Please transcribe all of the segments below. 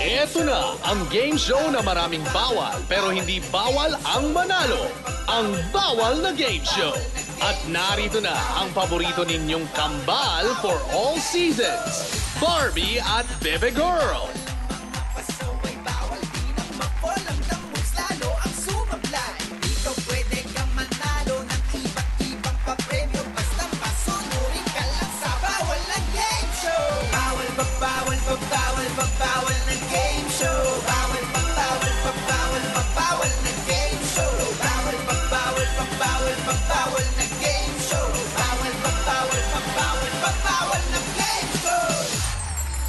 Ito na ang game show na maraming bawal pero hindi bawal ang manalo. Ang Bawal na Game Show. At narito na ang paborito ninyong kambal for all seasons, Barbie at Bebe Girl.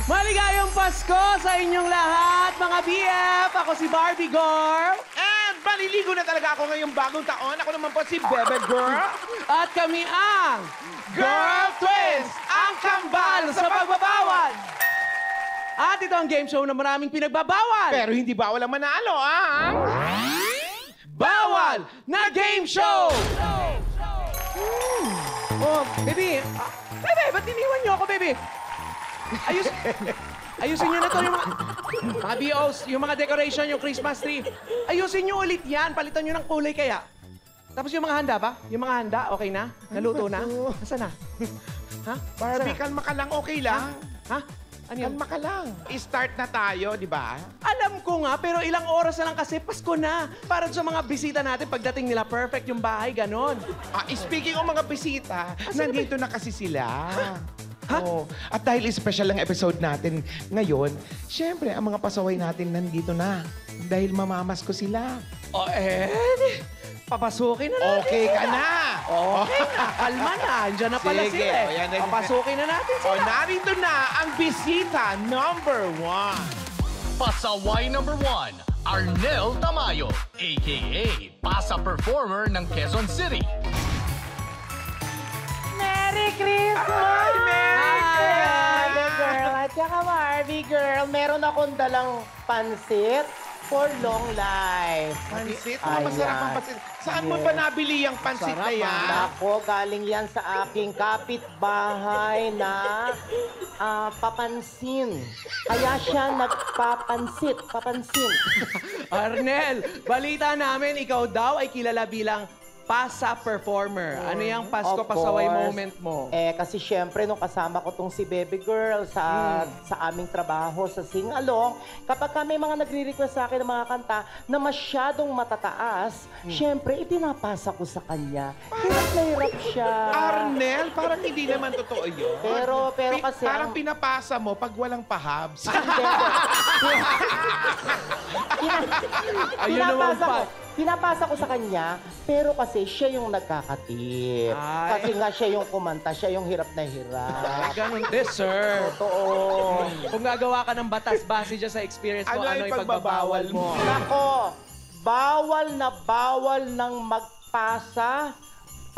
Maligayang Pasko sa inyong lahat, mga BF! Ako si Barbie Girl. And maliligo na talaga ako ngayong bagong taon. Ako naman po si Bebe Girl. At kami ang Girl Twins, ang kambal sa pagbabawal. At ito ang game show na maraming pinagbabawal. Pero hindi bawal ang manalo, ah! Bawal na Game Show! Oh, baby. Bebe, ba't iniwan niyo ako, baby? Ayusin niyo na to yung mga BOs, yung mga decoration, yung Christmas tree. Ayusin niyo ulit yan. Palitan niyo ng kulay kaya. Tapos yung mga handa ba? Yung mga handa, okay na? Naluto na? Nasaan na? Ha? Barbie, Nasaan na? kalma ka lang, okay lang. Ha? Ano yan? Kalma ka lang. I-start na tayo, di ba? Alam ko nga, pero ilang oras na lang kasi Pasko na. Para sa mga bisita natin, pagdating nila, perfect yung bahay, ganon. Speaking of mga bisita, nandito na kasi sila. Ha? Oh. At dahil special ang episode natin ngayon, syempre, ang mga pasaway natin nandito na. Dahil mamamas ko sila. O, papasukin na natin. Okay ka na! Okay na, kalma na. Andiyan na pala Sige, sila o, yan na. Papasukin na natin O, sila. narito na ang bisita number 1. Pasaway number 1, Arnel Tamayo, a.k.a. Pasa Performer ng Quezon City. Merry Christmas! Merry Barbie Girl at saka Barbie Girl. Meron akong dalang pansit for long life. Pansit? Ayan. Masarap ang pansit. Saan mo ba nabili ang pansit na yan? Ako, galing yan sa aking kapitbahay na papansin. Kaya siya nagpapansit. Papansin. Arnel, balita namin, ikaw daw ay kilala bilang Pasa Performer. Ano yung Pasko Of pasaway course. moment mo? Kasi syempre, nung kasama ko tong si Baby Girl sa aming trabaho sa Sing-Along, kapag may mga nagre-request sa akin ng mga kanta na masyadong matataas, syempre, ipinapasa ko sa kanya. Hirap na hirap siya. Arnel, parang hindi naman totoo yun. Pero kasi... Parang pinapasa mo pag walang pahabs. Ayun naman pa. Pinapasa ko sa kanya, pero kasi siya yung nagkakatip. Ay. Kasi nga siya yung kumanta, siya yung hirap na hirap. Ganun din, sir. Totoo. Kung gagawa ka ng batas base dyan sa experience mo, ano yung pagbabawal mo? Nako, bawal ng magpasa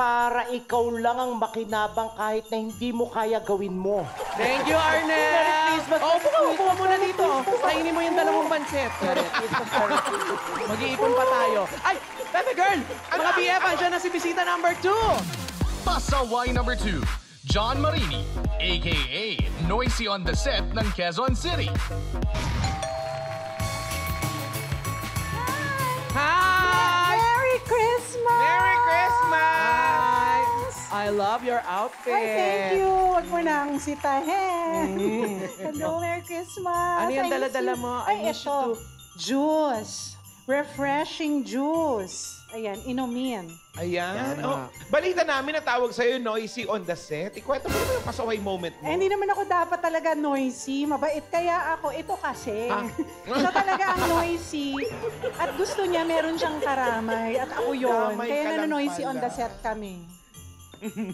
para ikaw lang ang makinabang kahit na hindi mo kaya gawin mo. Thank you, Arnel! Merry Christmas! Upo muna dito. Kainin mo yung dalawang pansit. Mag-iipon pa tayo. Ay, Bebe Girl! Mga BF, andyan na si bisita number 2. Pasaway number 2, John Marini, a.k.a. Noisy on the Set ng Quezon City. Hi! Merry Christmas! Merry Christmas! Hi! I love your outfit. Ay, thank you. Huwag mo nang sitahin. Hello, Merry Christmas. Ano yung I miss dala-dala you. mo? I Ay, miss you ito. too. Juice. Refreshing juice. Ayan, inumin. Ayan. Yan, Oh, balita namin na tawag sa'yo, Noisy on the Set. Ikwento mo naman yung pasaway moment mo. Eh, hindi naman ako dapat talaga noisy. Mabait kaya ako. Ito kasi. Siya talaga ang noisy. At gusto niya, meron siyang karamay. At ako yun. Damay Kaya ka lang noisy on pala. the set kami.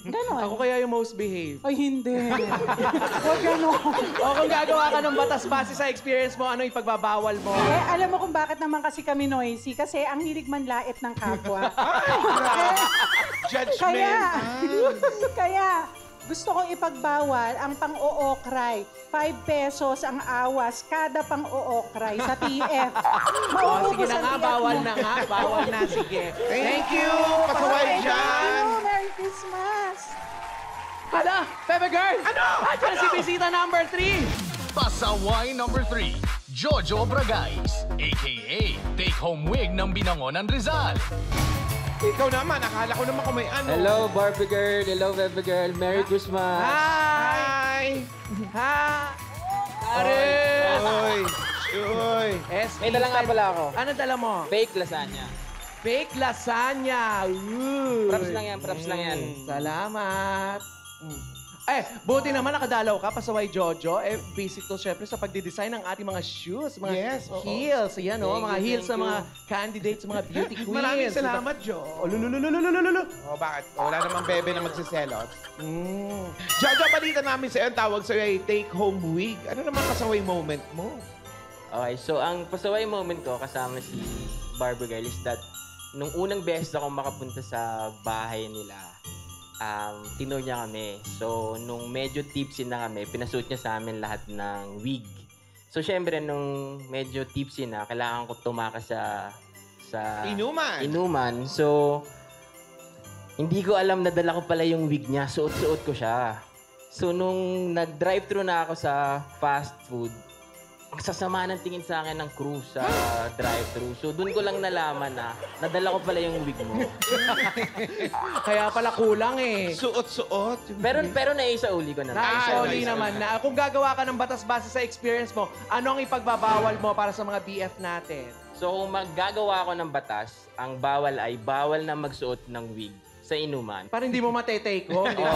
Ganon. Ako kaya yung most behave. Ay, hindi. Huwag ganon. O kung gagawa ka ng batas base sa experience mo, ano yung pagbabawal mo? Eh, alam mo kung bakit naman kasi kami noisy? Kasi ang hilig manlait ng kapwa. Judgment. Kaya, gusto kong ipagbawal ang pang-ookray. 5 pesos ang awas kada pang-ookray sa TF. O, sige Mauubos na ang nga, TF bawal mo. na nga. Bawal na, sige. Thank you! Pasaway dyan! Merry Christmas! Hala, Bebe Girl! Ano? Andiyan si bisita number 3. Pasaway number 3, Jojo Bragais, a.k.a. Take Home Wig ng Binangonan Rizal. Ikaw naman, akala ko naman kung may ano. Hello, Barbie Girl. Hello, Barbie Girl. Merry Christmas. Hi! Hi! Ha! Aris! Uy! Uy! May dala nga pala ako. Ano dala mo? Fake lasagna. Fake lasagna. Ooh. Props lang yan, props lang yan. Salamat. Buti naman nakadalaw ka, pasaway Jojo. Basic to syempre sa pagdidesign ng ating mga shoes, mga Yes, oo. heels. Ayan, oh, mga Thank you, heels sa thank mga candidates, mga beauty queens. Maraming salamat, Jo. Oh, lulululululululu. Oh, bakit? Wala namang bebe na magsiselos. Mm. Jojo, balita namin sa'yo, ang tawag sa'yo ay take home wig. Ano naman kasaway moment mo? Okay, so ang pasaway moment ko kasama si Barbie Girl is that nung unang beses ako makapunta sa bahay nila, tinur niya kami. So, nung medyo tipsy na kami, pinasuot niya sa amin lahat ng wig. So, syempre, nung medyo tipsy na, kailangan ko tumakas sa inuman. So, hindi ko alam na dala ko pala yung wig niya. Suot-suot ko siya. So, nung nag-drive-thru na ako sa fast food, ang sasama ng tingin sa akin ng crew sa drive-thru. So, doon ko lang nalaman na nadala ko pala yung wig mo. Kaya pala kulang eh. Suot-suot. Pero naisauli ko na. Naisoli naman na. Kung gagawa ka ng batas base sa experience mo, ano ang ipagbabawal mo para sa mga BF natin? So, kung maggagawa ako ng batas, ang bawal ay bawal na magsuot ng wig sa inuman. Para hindi mo matetake home, di ba?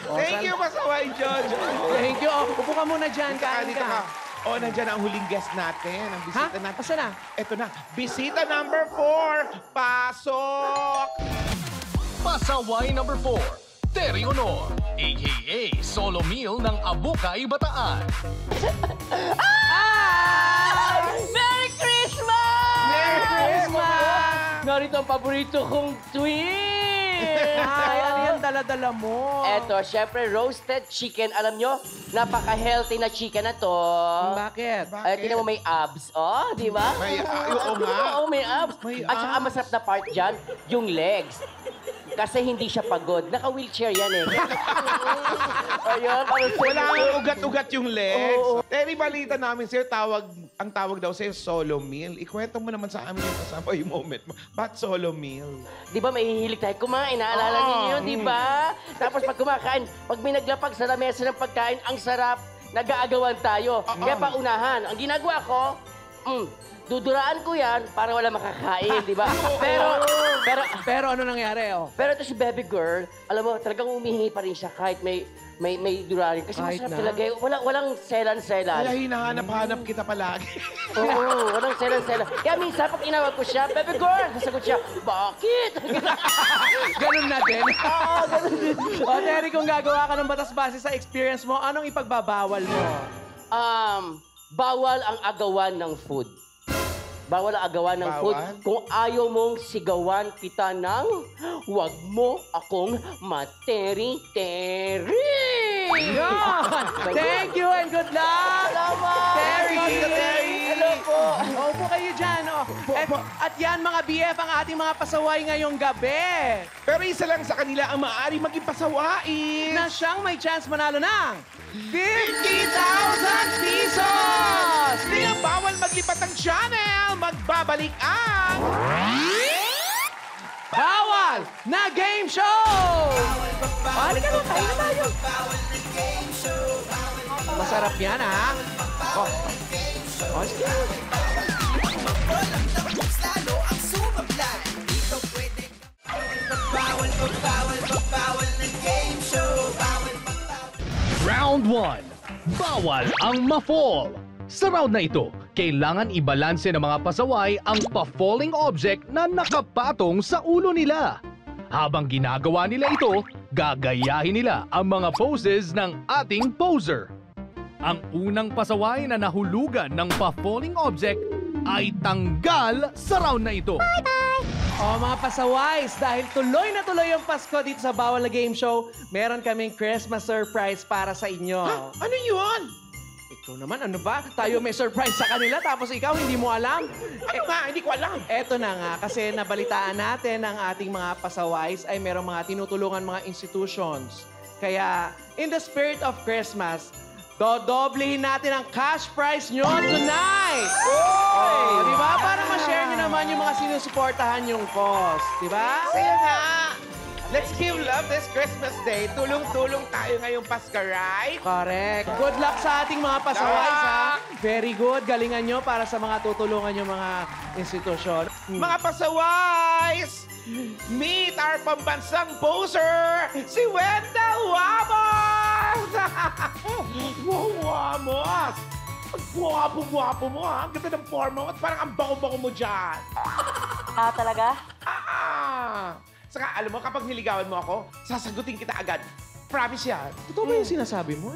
Thank you, pasaway Jojo. Thank you. Upo ka muna dyan. Kain Dito ka. Oh, nandiyan ang huling guest natin. Ang Ha? bisita natin. Asa na? Ito na. Bisita number 4. Pasok! Pasaway number 4, Terry Honor, a.k.a. Solo Meal ng Abukay, Bataan. Merry Christmas! Merry Christmas! Narito ang paborito kong twin! Ay, ano yan dala-dala mo? Eto, syempre, roasted chicken. Alam nyo, napaka-healthy na chicken na to. Bakit? Ay, tingnan mo may abs. Oh, di ba? May, oo nga. Oo, may abs. May At saka abs. masarap na part dyan, yung legs. Kasi hindi siya pagod. Naka-wheelchair yan eh. Ayun, parang Wala kang ugat-ugat yung legs. Oo. Terry, balita namin sa'yo, ang tawag daw sa'yo, solo meal. Ikwento mo naman sa amin yung kasama yung moment mo. Ba't solo meal? Di ba may hihilig tayo kumain? Naalala niyo yun, di ba? Tapos pag kumakain, pag may naglapag sa lamesa ng pagkain, ang sarap, nag-aagawan tayo. Kaya paunahan. Ang ginagawa ko, duduraan ko yan para wala makakain, di ba? Pero ano nangyari, oh? Pero ito si baby girl, alam mo, talagang umihingi pa rin siya kahit may durarin. Kasi Kahit masarap na. talaga. Walang selan-selan. Kaya hinahanap-hanap kita palagi. Oo, walang selan-selan. Kaya minsan, pag inawag ko siya, baby girl, sasagot siya, bakit? Ganun na din. Oo, ganun din. O, Terry, kung gagawa ka ng batas base sa experience mo, anong ipagbabawal mo? Bawal ang agawan ng food. Bawal ang agawan ng food. Bawal? Kung ayaw mong sigawan kita ng, huwag mo akong materi-teri. Yan! Thank you and good luck! Salamat! Terry! Hello po! Upo kayo dyan, oh. At yan, mga BF, ang ating mga pasaway ngayong gabi. Pero isa lang sa kanila ang maaari maging pasawain. Na siyang may chance manalo ng 50,000 pesos! Hindi nga bawal maglipat ng channel. Magbabalik ang... Bawal na game show! Halika na, kain na tayo. Masarap yan, ha? Oh. Oh, sige. Round 1, bawal ang ma-fall. Sa round na ito, kailangan ibalanse ng mga pasaway ang pa-falling object na nakapatong sa ulo nila. Habang ginagawa nila ito, gagayahin nila ang mga poses ng ating poser. Ang unang pasaway na nahulugan ng pa-falling object ay tanggal sa round na ito. O mga pasaways, dahil tuloy na tuloy ang Pasko dito sa Bawal na Game Show, meron kaming Christmas surprise para sa inyo. Ano yun? Ikaw naman, ano ba? Tayo may surprise sa kanila, tapos ikaw hindi mo alam? Ano nga? Hindi ko alam. Eto na nga, kasi nabalitaan natin ang ating mga pasaways ay merong mga tinutulungan mga institutions. Kaya, in the spirit of Christmas, dodoblehin natin ang cash prize nyo tonight! Oh, di ba? Para ma-share nyo naman yung mga sinusuportahan yung cause. Di ba? Saya nga! Let's give love this Christmas Day. Tulong-tulong tayo ngayong Pasko, right? Correct. Good luck sa ating mga pasaways, ha? Very good. Galingan nyo para sa mga tutulungan yung mga institusyon. Mga pasaways! Meet our pambansang poser, si Wenda Wamos! Wow, Wamos! Ang gwapo-gwapo mo, ha? Ang ganda ng forma mo at parang ang bango-bango mo dyan. Talaga? Saka, alam mo, kapag niligawan mo ako, sasagutin kita agad. Promise yan. Totoo ba yung sinasabi mo?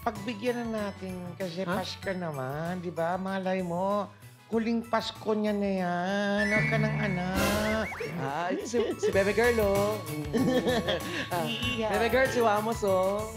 Pagbigyan na natin kasi Ha? Pasko naman, di ba? Malay mo, huling Pasko niya na yan. Huwag ka ng anak. Si Bebe Girl, oh. Bebe Girl, si Wamos, oh.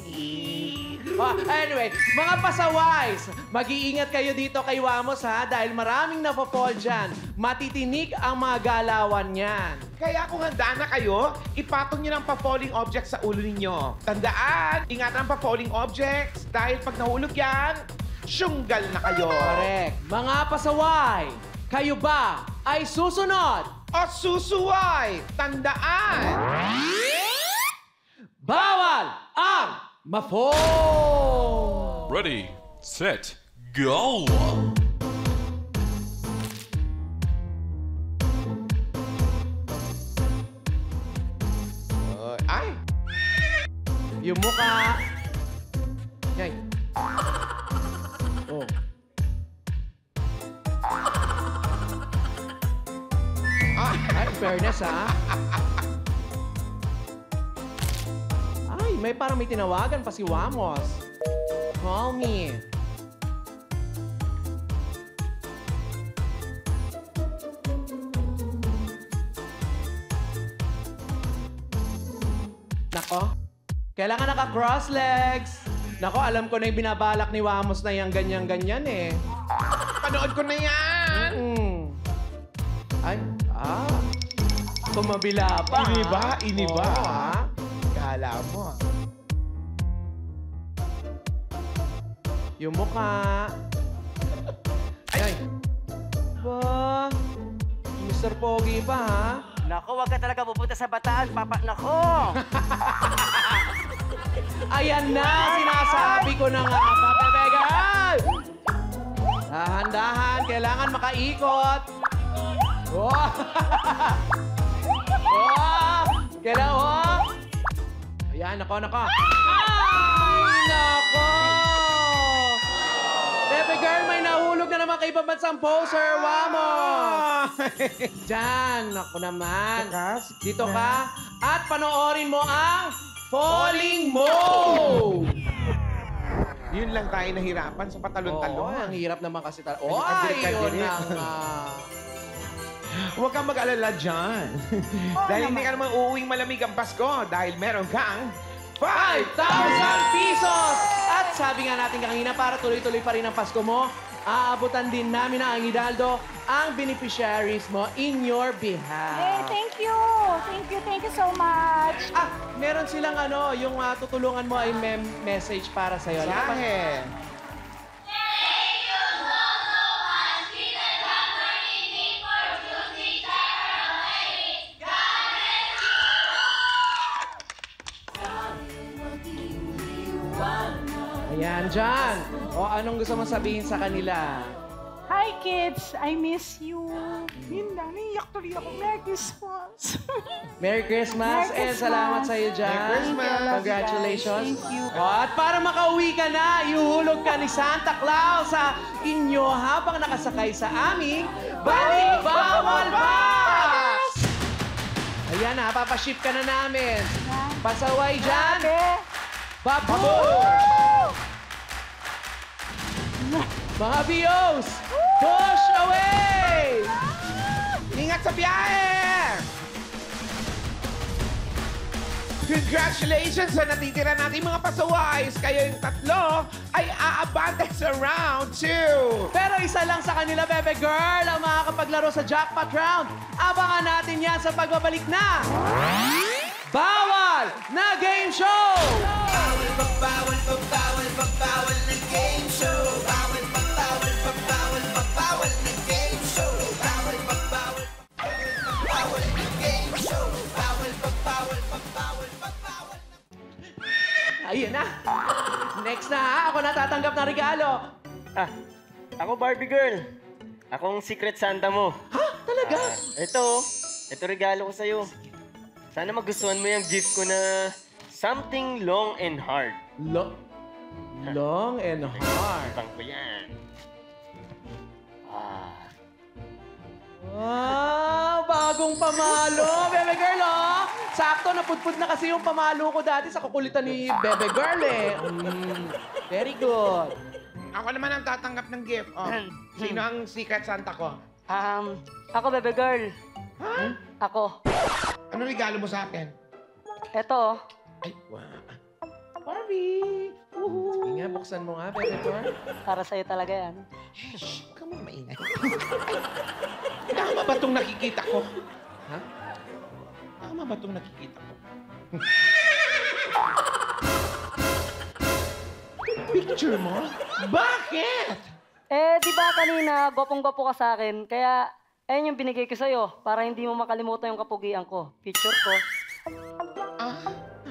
Anyway, mga pasaways, mag-iingat kayo dito kay Wamos, ha? Dahil maraming napapol dyan. Matitinik ang mga galawan niyan. Kaya kung handa na kayo, ipatong niyo ng pa-falling objects sa ulo ninyo. Tandaan, ingatan ang pa-falling objects dahil pag nahulog yan, syunggal na kayo. Correct. Mga pasaway, kayo ba ay susunod? O susuway, tandaan! Bawal ang ma-fall! Ready, set, go! Ay! Yung mukha. Yan. Oh. Ay, fairness, ha? Ay, parang may tinawagan pa si Wamos. Call me. Nako, kailangan naka-cross legs. Nako, alam ko na yung binabalak ni Wamos na yung ganyan-ganyan eh. Panood ko na yan! Ay, tumabila pa. Iniba, ha? iniba. Oo, ha? Kala mo. Yung mukha. Ay. Ba? Mr. Pogi pa, ha? Nako, wag ka talaga pupunta sa Bataan, papa. Nako! Ayan na, sinasabi ko na nga, papepegan! Dahan-dahan, kailangan makaikot. Oh! Oh! Kailangan, oh! Ayan, nako. Ay, nako! Pepe girl, may nahulog na naman kay pambansang poser, Wamos! Diyan, naku naman. Dito ka at panoorin mo ang Falling Mode! Yun lang tayo nahirapan sa Oo, patalon-talon. ang hirap naman kasi talaga. Ay, Ay, agad-agad yun din. ang... Huwag kang mag-alala dyan. Dahil hindi ka naman uuwing malamig ang Pasko dahil meron kang 5,000 pesos! At sabi nga natin kanina, para tuloy-tuloy pa rin ang Pasko mo, aabutan din namin ang Hidalgo ang beneficiaries mo in your behalf. Hey, thank you. Thank you so much. Meron silang yung tutulungan mo ay message para sa'yo. Sahe. Ayan, dyan. O, anong gusto mo sabihin sa kanila? Hi, kids! I miss you. Yun lang, naiyak tuloy ako. Merry Christmas! Merry Christmas Merry and salamat sa iyo dyan. Merry Christmas. Congratulations. Thank you. O, at para makauwi ka na, ihuhulog ka ni Santa Claus sa inyo habang nakasakay sa aming Balik Bawal Bus! Ayan na, papaship ka na namin. Pasaway dyan. Babu! Mga BOs, push away! Ingat sa biyahe! Congratulations sa natitira natin mga pasaways. Kayo yung tatlo ay aabante sa round 2. Pero isa lang sa kanila, Bebe Girl, ang makakapaglaro sa jackpot round. Abangan natin yan sa pagbabalik na Bawal na Game Show! Bawal, bawal, bawal, bawal, Ayun na. Next na ha, ako na tatanggap ng regalo. Ah, ako Barbie girl. Akong secret Santa mo. Ha? Talaga? Ito regalo ko sa'yo. Sana magustuhan mo yung gift ko na something long and hard. Long and hard. Ibang ko yan. Wow, bagong pamalo, Bebe Girl, oh. Sakto, napudpud na kasi yung pamalo ko dati sa kukulitan ni Bebe Girl, eh. Very good. Ako naman ang tatanggap ng gift. Oh, sino ang secret Santa ko? Ako, Bebe Girl. Ha? Ako. Ano regalo mo sa akin? Eto. Ay, wow. Barbie! Sige nga, buksan mo nga, Bebe Girl. Para sa'yo talaga yan. Shh! Huwag ka muna maingay. Tama ba itong nakikita ko? Ha? Tama ba itong nakikita ko? Picture mo? Bakit? Di ba kanina, gwapong-gwapo ka sa akin, kaya ayun yung binigay ko sa'yo para hindi mo makalimutan yung kapugian ko. Picture ko.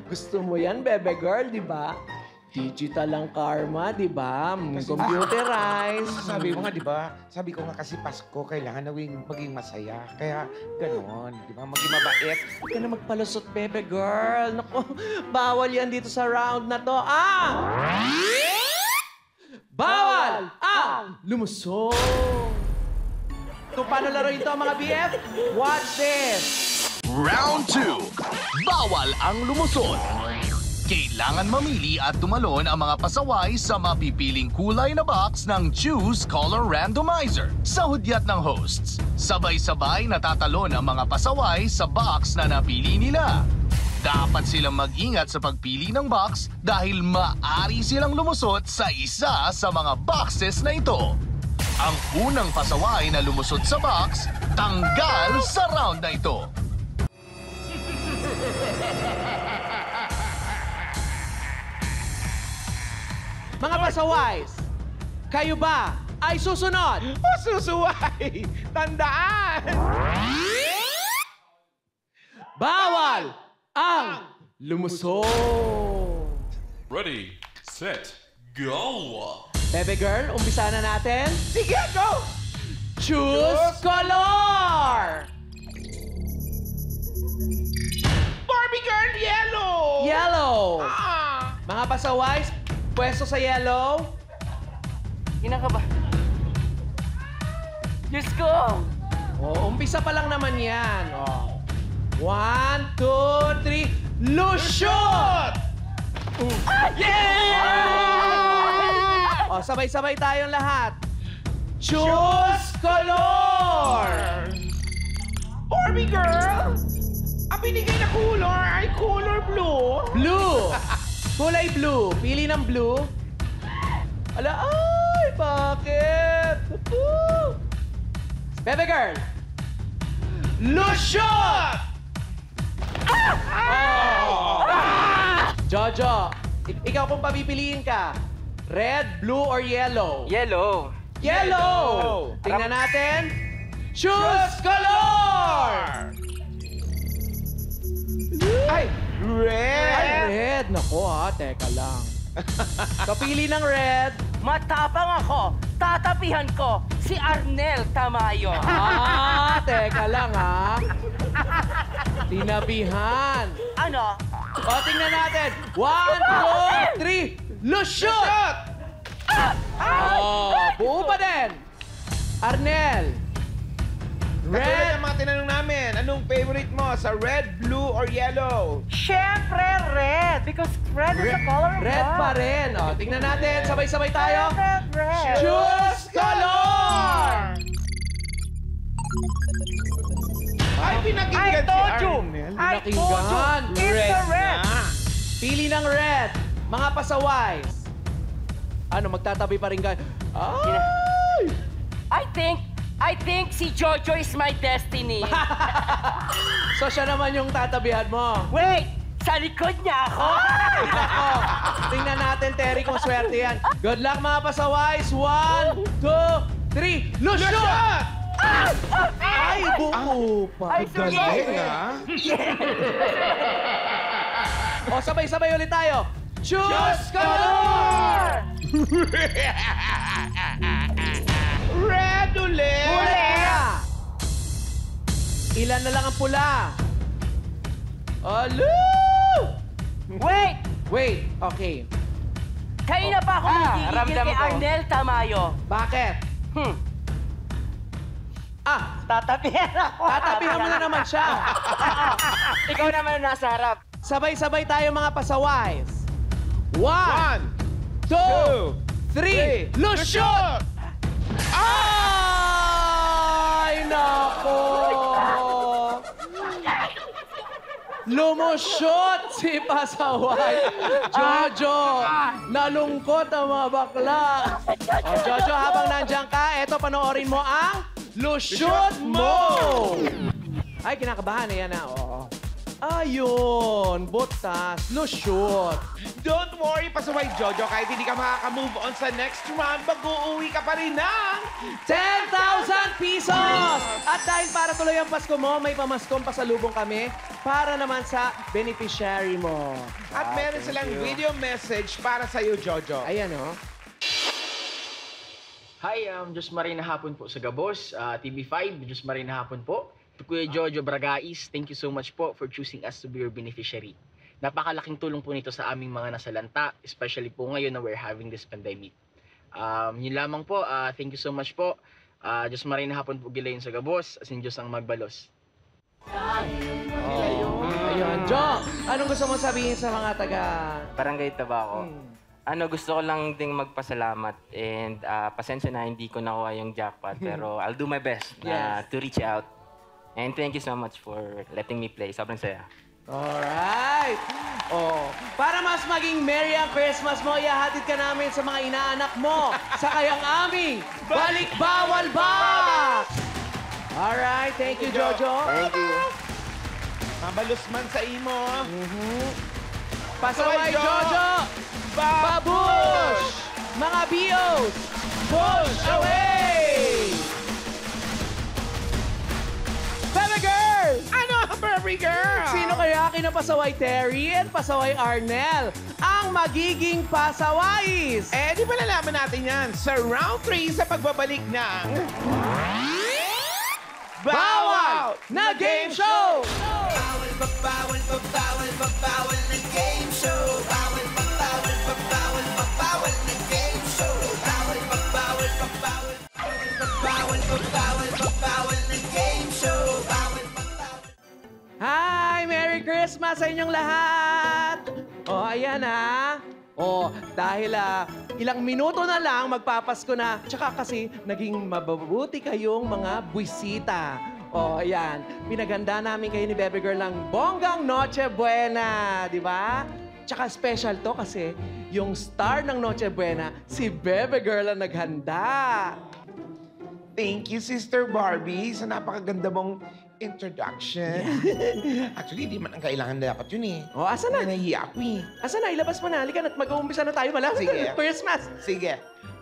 Gusto mo yan, Bebe Girl, di ba? Digital ang karma, di ba? Computerized. Sabi mo nga, di ba? Sabi ko nga kasi Pasko, kailangan na maging masaya. Kaya gano'n, di ba? Maging mabait. Huwag ka na magpalusot, Bebe Girl. Naku, bawal yan dito sa round na to. Bawal ang lumusong! Kung paano laruin to, mga BF, watch this! Round 2. Bawal ang lumusot. Kailangan mamili at tumalon ang mga pasaway sa mapipiling kulay na box ng Choose Color Randomizer. Sa hudyat ng hosts, sabay-sabay natatalon ang mga pasaway sa box na napili nila. Dapat silang mag-ingat sa pagpili ng box dahil maaari silang lumusot sa isa sa mga boxes na ito. Ang unang pasaway na lumusot sa box, tanggal sa round na ito. Mga pasaways, kayo ba ay susunod? O susuway! Tandaan! Bawal ang lumusong! Ready, set, go! Bebe Girl, umpisa na natin. Sige, go! Choose color! Barbie girl, yellow! Yellow! Ah! Mga pasaways, pwesto sa yellow. Ina ka ba? Diyos ko! Umpisa pa lang naman yan. 1, 2, 3, lusot! Sabay-sabay tayong lahat. Choose color! Barbie girl! Ang binigay na color ay color blue. Blue! Kulay blue. Pili ng blue. Ala, ay, bakit? Bebe Girl! Lusot! Jojo, ikaw kung papipiliin ka, red, blue, or yellow? Yellow. Yellow! Tingnan natin. Choose color! Ay, red! Ay, red. Nako ha, teka lang. Kapili ng red. Matapang ako. Tatapihan ko si Arnel Tamayo. Teka lang ha. Tinabihan. Ano? Tingnan natin. 1, 2, 3, lusot! Buo pa din. Arnel. Katulad Red. ng mga tinanong namin, anong favorite mo sa red, blue, or yellow? Siyempre, red. Because red is the color of Red love. pa rin. Tingnan natin. Sabay-sabay tayo. Red, red. Choose color! Ay, pinakinggan I si told you. Arnel. I told you. Pinakinggan. It's the red. na. Pili ng red. Mga pasaways. Ano, magtatabi pa rin kayo? Ay! I think si Jojo is my destiny. So siya naman yung tatabihan mo. Wait! Sa likod niya ako! Nako, tingnan natin, Terry, kung swerte yan. Good luck, mga pasaways. 1, 2, 3, lusot! Ay, buo pa. Galing, ah. Sabay-sabay ulit tayo. Choose color! Red ulit! Pula! Ilan na lang ang pula? Alo! Wait! Wait, okay. Kanina pa ako nagigigil ramdam kay ko. Arnel Tamayo. Bakit? Tatapihan ako. Tatapihan mo na naman siya. Ikaw naman ang nasa harap. Sabay-sabay tayo mga pasaways. 1, 2, 3, lusyon! Ay, nako! Lumusyot si Pasaway. Jojo, nalungkot ang mga bakla. O, Jojo, habang nandiyan ka, eto, panoorin mo ang Lusyot Mo! Ay, kinakabahan na yan na. Oo. Ayun, butas, lusyot. Don't worry, Pasaway Jojo, kahit hindi ka makaka-move on sa next round, mag-uuwi ka pa rin ng 10,000 pesos! At dahil para tuloy ang Pasko mo, may pamaskong pasalubong kami para naman sa beneficiary mo. At meron silang video message para sa'yo, Jojo. Ayan, oh. Hi, Diyos Marina hapon po sa Gabos. TV5, Diyos Marina hapon po. To Kuya Jojo Bragais, thank you so much po for choosing us to be your beneficiary. Napakalaking tulong po nito sa aming mga nasalanta, especially po ngayon na we're having this pandemic. Yun lamang po, thank you so much po. Diyos Marina hapon po gilayon sa Gabos, asin Diyos ang magbalos. Ayun, Jo, anong gusto mo sabihin sa mga taga... Barangay Tabaco. Gusto ko lang ding magpasalamat and pasensya na hindi ko nakuha yung jackpot pero I'll do my best to reach out. And thank you so much for letting me play. Sobrang saya. Alright! Oh, para mas maging merry ang Christmas mo, ihahatid ka namin sa mga inaanak mo sa kayang aming Balik Bawal Box! Alright, thank you, Jojo. Thank you. Mabalus man sa imo. Pasaway, Jojo! Babush! Mga bios! Push away! Baby girl! Ano, Barbie girl? Sino kaya kinapasaway Terry at pasaway Arnel ang magiging pasawais? Eh, di ba nalaman natin yan sa round 3 sa pagbabalik ng... Bawal na Game Show! Hi! Merry Christmas sa inyong lahat! O, ayan ha. O, dahil ilang minuto na lang, magpapasko na. Tsaka kasi, naging mababuti kayong mga buwisita. O, ayan. Pinaganda namin kayo ni Baby Girl ng bonggang Noche Buena. Di ba? Tsaka special to kasi yung star ng Noche Buena, si Baby Girl ang naghanda. Thank you, Sister Barbie, sa napakaganda mong introduction. Actually, di man ang kailangan na dapat yun eh. O, asa na? Nahiya ako eh. Asa na? Ilabas mo na. Halika na. Mag-uumpisa na tayo. Malapit Sige. na. Christmas. Sige.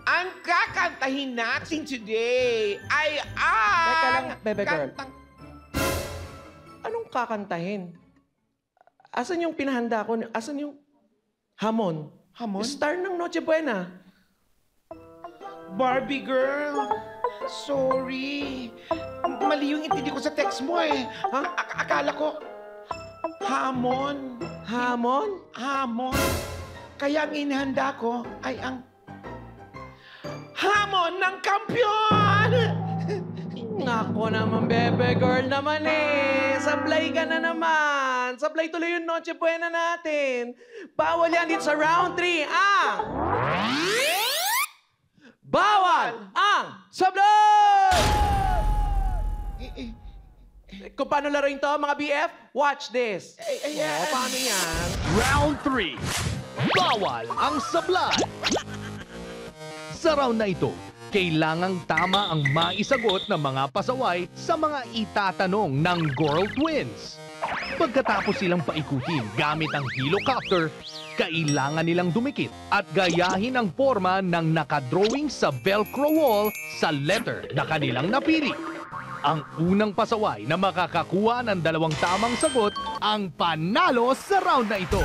Ang kakantahin natin today ay ang... Teka lang, Bebe Girl. kantang- Anong kakantahin? Asan yung pinahanda ko? Asan yung hamon? Hamon? Star ng Noche Buena. Barbie girl, sorry. Mali yung intindi ko sa text mo eh. Ha? Akala ko, hamon. Hamon? Hamon. Kaya ang inihanda ko ay ang hamon ng kampyon! Nako naman, Bebe Girl naman eh. Sablay ka na naman. Sablay tuloy yung Noche Buena natin. Bawal yan dito sa round 3. Bawal ang sablay! Kung paano laruin to, mga BF, watch this. Paano yan? Round 3. Bawal ang sablay. Sa round na ito, kailangang tama ang maisagot ng mga pasaway sa mga itatanong ng Girl Twins. Pagkatapos silang paikutin gamit ang helicopter, kailangan nilang dumikit at gayahin ang forma ng nakadrawing sa Velcro wall sa letter na kanilang napili. Ang unang pasaway na makakakuha ng 2 tamang sagot ang panalo sa round na ito.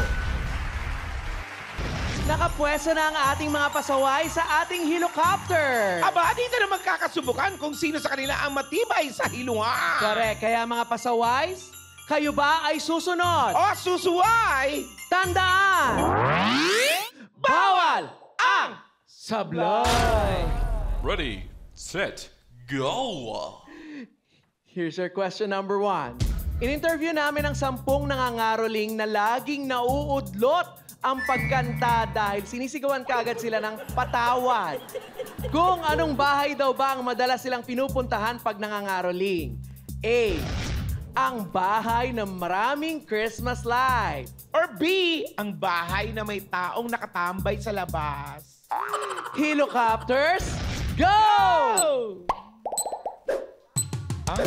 Nakapwesto na ang ating mga pasaway sa ating helicopter. Aba, dito na magkakasubukan kung sino sa kanila ang matibay sa hilungan. Correct. Kaya mga pasaway, kayo ba ay susunod? O susuway, Tandaan! Bawal ang sablay! Ready, set, go! Here's your question number 1. In-interview namin ang 10 nangangaroling na laging nauudlot ang pagkanta dahil sinisigawan kaagad sila ng patawad. Kung anong bahay daw ba ang madalas silang pinupuntahan pag nangangaroling? A. Ang bahay ng maraming Christmas lights. or B, ang bahay na may taong nakatambay sa labas. Helicopters, go! Ah?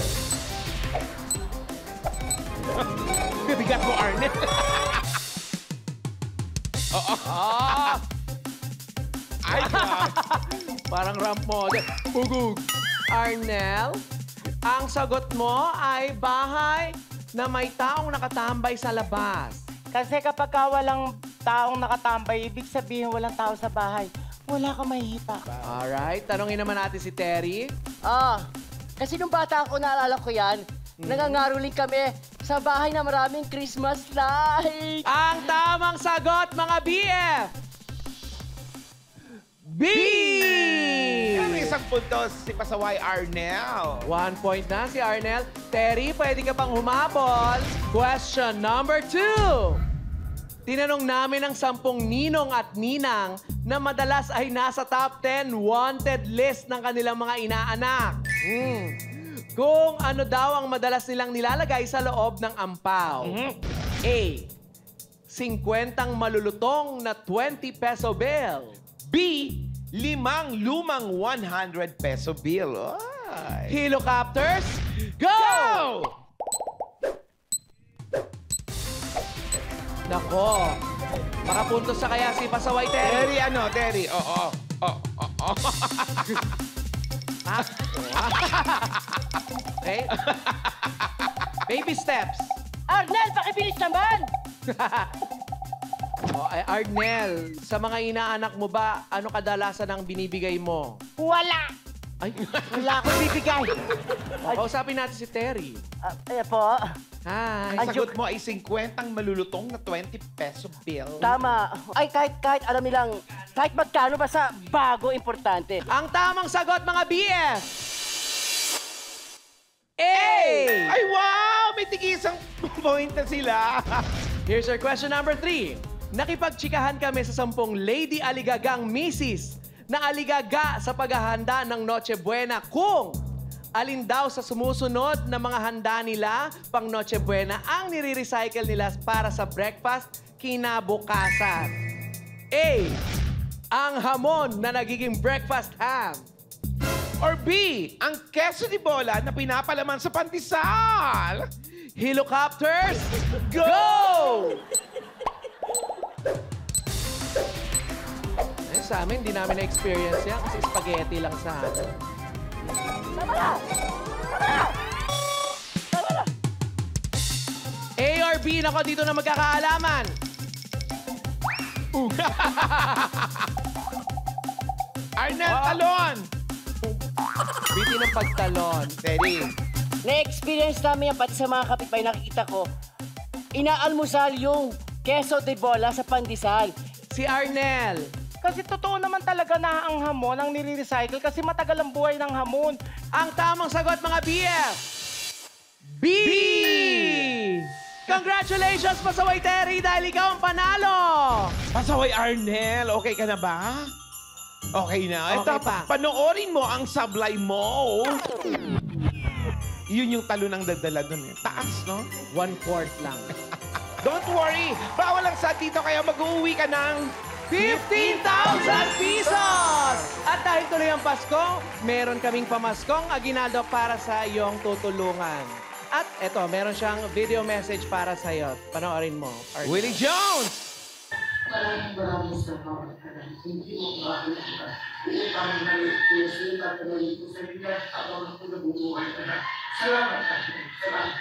Bigat mo, Arnel. Oo. Ay, Parang ramp model. Ugug. Arnel, ang sagot mo ay bahay na may taong nakatambay sa labas. Kasi kapag walang taong nakatambay, ibig sabihin walang tao sa bahay. Wala kang mahihita. Alright, tanongin naman natin si Terry. Kasi nung bata ako, naalala ko yan, nangangaroling kami sa bahay na maraming Christmas lights. Ang tamang sagot, mga BF! B! may isang puntos si Pasaway Arnel. 1 point na si Arnel. Terry, pwede ka pang humabol. Question number 2. Tinanong namin ang 10 ninong at ninang na madalas ay nasa top 10 wanted list ng kanilang mga inaanak. Kung ano daw ang madalas nilang nilalagay sa loob ng ampaw. A. 50 malulutong na 20 peso bill. B, 5 lumang 100 peso bill. Ay. Helicopters, go! Nako, makapuntos sa kaya si Pasaway Terry. Terry, oo. Okay? Baby steps. Arnel, pakibilis naman! Arnel, sa mga inaanak mo ba, ano kadalasan ang binibigay mo? Wala! Ay, Wala akong bibigay. kausapin natin si Terry. Ayan po. Hi. Ang sagot mo ay 50 malulutong na 20 peso bill. Tama. Ay, kahit alam nilang, kahit magkano basta bago, importante. Ang tamang sagot, mga BF! A! Ay, wow! May tig-isang point na sila. Here's our question number 3. Nakipagtsikahan kami sa 10 Lady Aligagang Misis na aligaga sa paghahanda ng Noche Buena kung alin daw sa sumusunod na mga handa nila pang Noche Buena ang nire-recycle nila para sa breakfast kinabukasan. A. Ang hamon na nagiging breakfast ham. Or B, ang queso de bola na pinapalaman sa pandesal. Helicopters, go! Ay, sa amin, hindi namin na-experience yan kasi spaghetti lang sa atin. A or B, nako dito na magkakaalaman. Arnel, talon. Biti ng pagtalon. Teddy. Na-experience namin yan pati sa mga kapitbahay nakikita ko. Inaalmusal yung queso de bola sa pandesal. Si Arnel. Kasi totoo naman talaga na ang hamon ang nire-recycle kasi matagal ang buhay ng hamon. Ang tamang sagot, mga BF! B! Congratulations, Pasaway Terry, dahil ikaw ang panalo! Pasaway Arnel, okay ka na ba? Okay na. Okay Ito, pa. panoorin mo ang sablay mo. Yun yung talo ng dadala dun eh. Taas, no? 1/4 lang. Don't worry, bawal ang sa dito kaya mag-uwi ka ng 15,000 pesos! At dahil tuloy ang Pasko, meron kaming pamaskong aginaldo para sa iyong tutulungan. At eto, meron siyang video message para sa iyo. Panoorin mo. Arnel. Willie Jones! Maraming salamat. Hindi mo makakita. Upang nalipisi at nalito sa inyo habang ako nabubuhay na. Salamat. Salamat.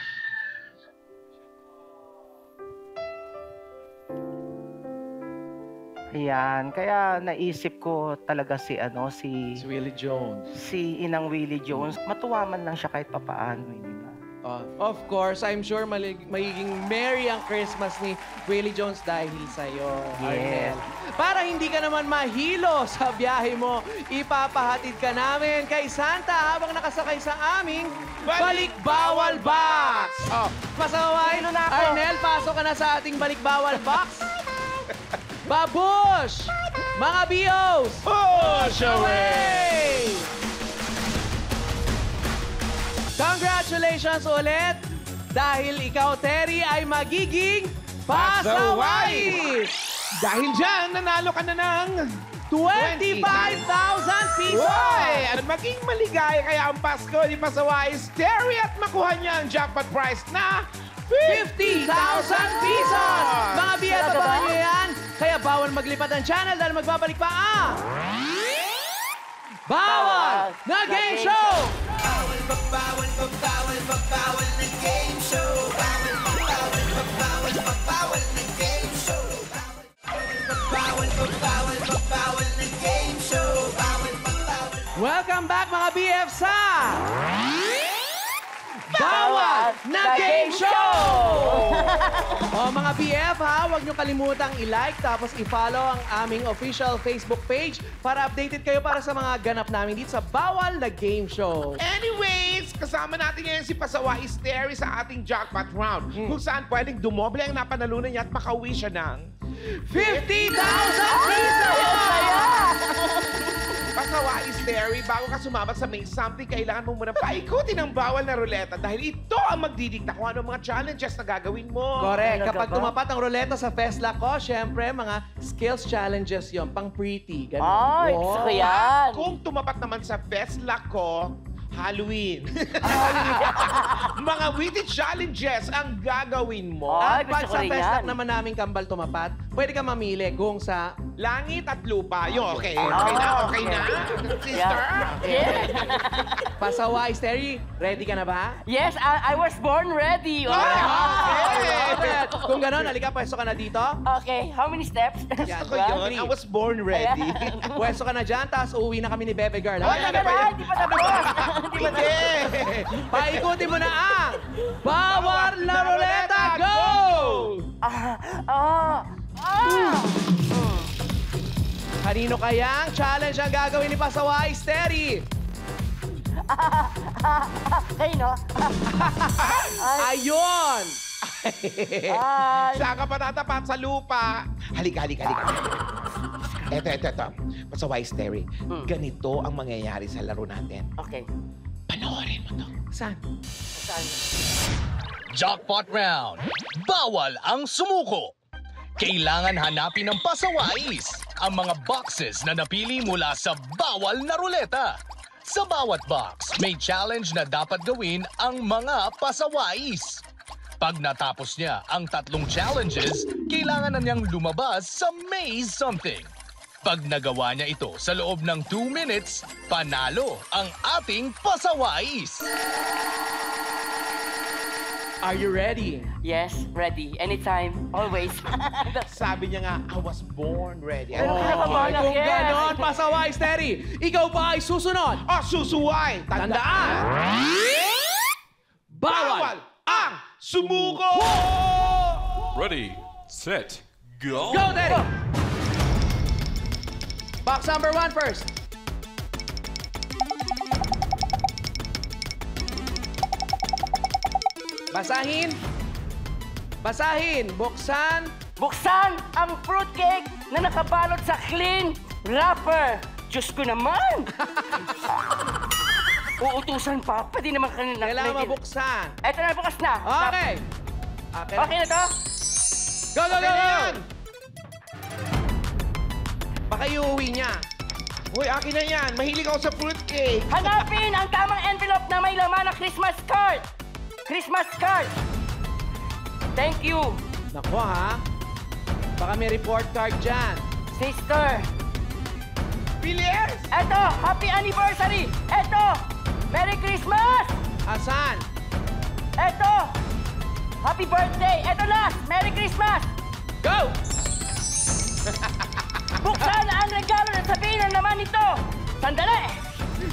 Ayan, kaya naisip ko talaga si Si Willie Jones. si Inang Willie Jones. Matuwa man lang siya kahit papaano, di ba? Of course, I'm sure magiging merry ang Christmas ni Willie Jones dahil sa'yo, Yes. Arnel. Para hindi ka naman mahilo sa biyahe mo, ipapahatid ka namin kay Santa habang nakasakay sa aming Balik Bawal Box! Pasaway, Arnel, pasok ka na sa ating Balik Bawal Box. Babush! Mga bios! Push away! Congratulations ulit! Dahil ikaw, Terry, ay magiging pasaway! Dahil dyan, nanalo ka na ng 25,000 pesos! Hoy! At maging maligaya kaya ang Pasko ni Pasaway Terry at makuha niya ang jackpot prize na 50,000 pesos! Mga biya, tabangan nyo yan! Kaya bawal maglipat ang channel dahil magbabalik pa ang... Bawal na Game Show! Welcome back mga BF sa Bawal na Game Show! O mga BF ha, huwag nyo kalimutang i-like tapos i-follow ang aming official Facebook page para updated kayo para sa mga ganap namin dito sa Bawal na Game Show. Anyways, kasama natin ngayon si Pasaway Terry sa ating jackpot round kung saan pwedeng dumoble ang napanalunan niya at makauwi siya ng 50,000 pesos! Pasaway Terry, bago ka sumabak sa May Something, kailangan mo muna paikutin ang bawal na ruleta dahil ito ang magdidikta kung ano mga challenges na gagawin mo. Correct. Kapag tumapat ang ruleta sa Festla ko, syempre, mga skills challenges yon pang pretty. Ganun. Ay, gusto ko yan. Kung tumapat naman sa Festla ko, Halloween. Mga witty challenges ang gagawin mo. Ay, At pag gusto ko sa rin Festla yan. naman naming kambal tumapat, pwede ka mamili kung sa... Langit at lupa. Yo, okay. Okay na, okay na. Sister. Yeah. Pasaway, Terry, ready ka na ba? Yes, I was born ready. Okay. Kung gano'n, halika, pwesto ka na dito. Okay, how many steps? Yan, Ako yun. I was born ready. Pwesto ka na dyan, tapos uuwi na kami ni Bebe Girl. Ay, Halika ano na. ba yan? Hindi pa tapos. Hindi pa tapos. Paikutin mo na ang Bawal na Ruleta. Go! Kanino kayang challenge ang gagawin ni Pasaway, Terry? Kayo, no? Ayun! Saan ka pa tatapat sa lupa? Halika. Eto. Pasaway Terry, ganito ang mangyayari sa laro natin. Okay. Panoorin mo to. Saan? Saan? Jackpot round. Bawal ang sumuko. Kailangan hanapin ng pasawais ang mga boxes na napili mula sa bawal na ruleta. Sa bawat box, may challenge na dapat gawin ang mga pasawais. Pag natapos niya ang 3 challenges, kailangan na niyang lumabas sa Maze Something. Pag nagawa niya ito sa loob ng 2 minutes, panalo ang ating pasawais. Are you ready? Yes, ready. Anytime, always. Sabi niya nga, I was born ready. Pero kinakabahan ako, Kung yes. ganon, Pasaway, Terry, ikaw ba ay susunod? Susuway! Tandaan! Bawal ang sumuko! Ready, set, go! Go, Terry! Box number 1 first. Basahin. Buksan. Buksan ang fruitcake na nakabalot sa clean wrapper. Diyos ko naman! Uutusan pa. Pwede naman kanina. Kailangan mabuksan. Eto na, bukas na. Okay. Okay na to? Go! yan. Baka iuwi niya. Uy, akin na yan. Mahilig ako sa fruitcake. Hanapin ang tamang envelope na may laman ng Christmas card. Christmas card. Thank you. Naku ha. Baka may report card dyan. Sister. Bilis! Eto, happy anniversary. Eto, Merry Christmas. Asan? Eto, happy birthday. Eto last, Merry Christmas. Go! Sandali!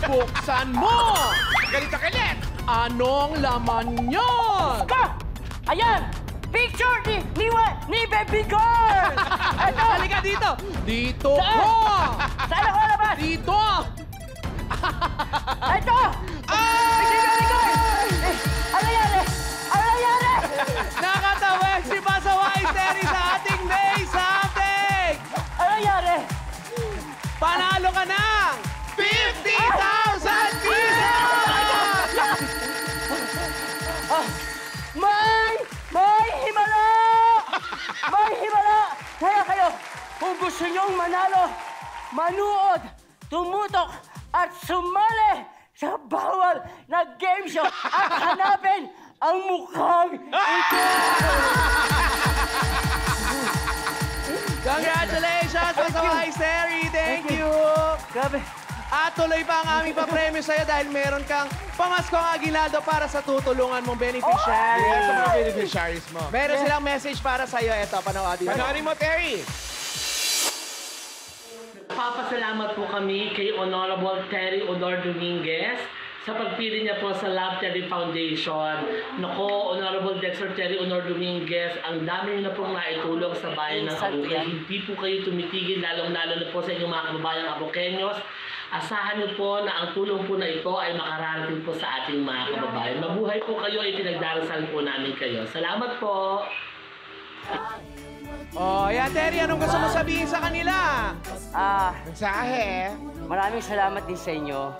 Buksan mo! Galit na galit! Anong laman yon? Ayan! Picture ni Baby Girl! Ito! Halika dito! Dito Saan? ko! Saan ako labas? Dito! Ito! Picture ni Baby Girl! Ano nangyari? Ano nangyari? Nakatawag si Pasaway Terry sa ating May Something! Ano nangyari? Panalo ka ng 50,000 pesos! May himala! May himala! Kaya kayo, kung gusto niyong manalo, manuod, tumutok, at sumali sa bawal na game show at hanapin ang mukhang ito! Congratulations, Pasaway Terry! Thank you! Grabe. At tuloy pa ang aming papremyo sa'yo dahil meron kang pamaskong aginaldo para sa tutulungan mong beneficiary. Sa mga beneficiaries mo. Meron silang message para sa'yo. Ito, panoorin mo. Panoorin mo, Terry! Papasalamat po kami kay Honorable Terry Honor Dominguez sa pagpili niya po sa Love Terry Foundation. Nako, Honorable Dexter Terry Honor Dominguez, ang dami niyo na pong naitulong sa bayan ng Abukay. Hindi po kayo tumitigil, lalong-lalo na po sa inyong mga kababayang Abukenyos. Asahan niyo po na ang tulong po na ito ay makararating po sa ating mga kababayan. Mabuhay po kayo, ipinagdarasal po namin kayo. Salamat po! Oh, yan, Terry, anong gusto mo sabihin sa kanila? Mensahe. Maraming salamat din sa inyo.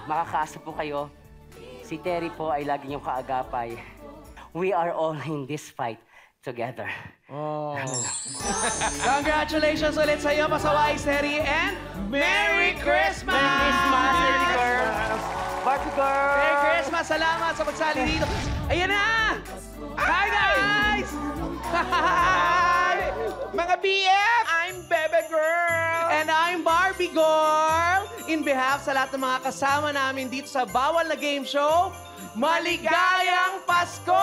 Makakaasa po kayo. Si Terry po ay lagi niyong kaagapay. We are all in this fight together. Oh. Congratulations ulit sa iyo, Pasaway Terry, and Merry Christmas! Merry Christmas, Terry girl! Barbie girl! Merry Christmas! Salamat sa pagsali dito. Ayan na! Hi, guys! Hi! Mga BF, I'm Bebe Girl! And I'm Barbie Girl! In behalf sa lahat ng mga kasama namin dito sa Bawal na Game Show, maligayang Pasko!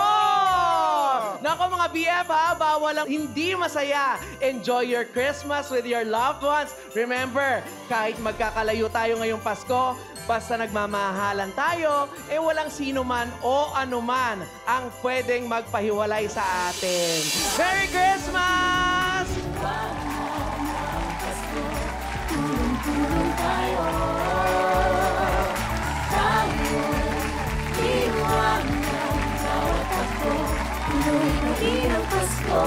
Nako mga BF ha, bawal ang hindi masaya. Enjoy your Christmas with your loved ones. Remember, kahit magkakalayo tayo ngayong Pasko, basta nagmamahalan tayo, walang sino man o anuman ang pwedeng magpahiwalay sa atin. Merry Christmas! Tulong-tulong tayo. Tayo, iwan ng bawat ako. Tuloy na din ang Pasko.